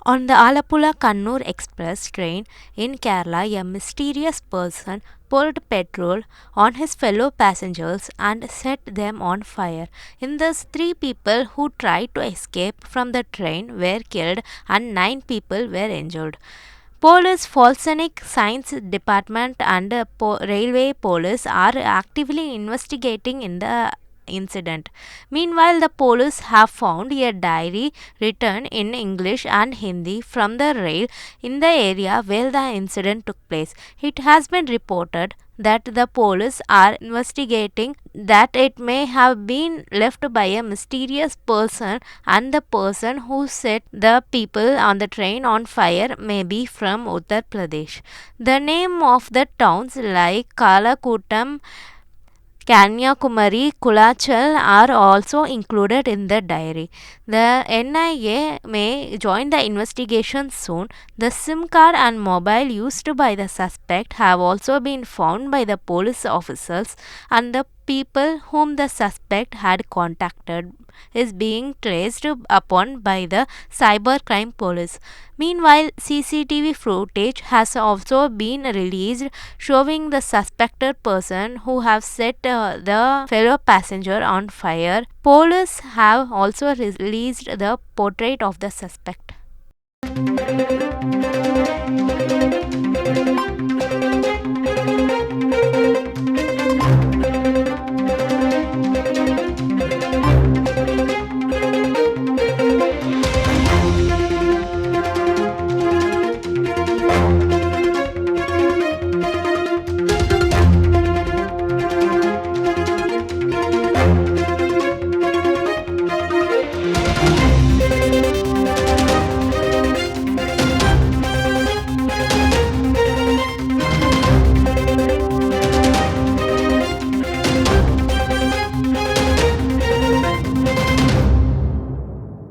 On the Alappuzha-Kannur Express train in Kerala, a mysterious person poured petrol on his fellow passengers and set them on fire. In this, 3 people who tried to escape from the train were killed and 9 people were injured. Police, Forensic Science Department and Railway Police are actively investigating in the incident. Meanwhile, the police have found a diary written in English and Hindi from the rail in the area where the incident took place. It has been reported that the police are investigating that it may have been left by a mysterious person, and the person who set the people on the train on fire may be from Uttar Pradesh. The name of the towns like Kazhagkoottam, Kanyakumari, Kulachal are also included in the diary. The NIA may join the investigation soon. The SIM card and mobile used by the suspect have also been found by the police officers, and the people whom the suspect had contacted is being traced upon by the cybercrime police. Meanwhile, CCTV footage has also been released showing the suspected person who have set the fellow passenger on fire. Police have also released the portrait of the suspect.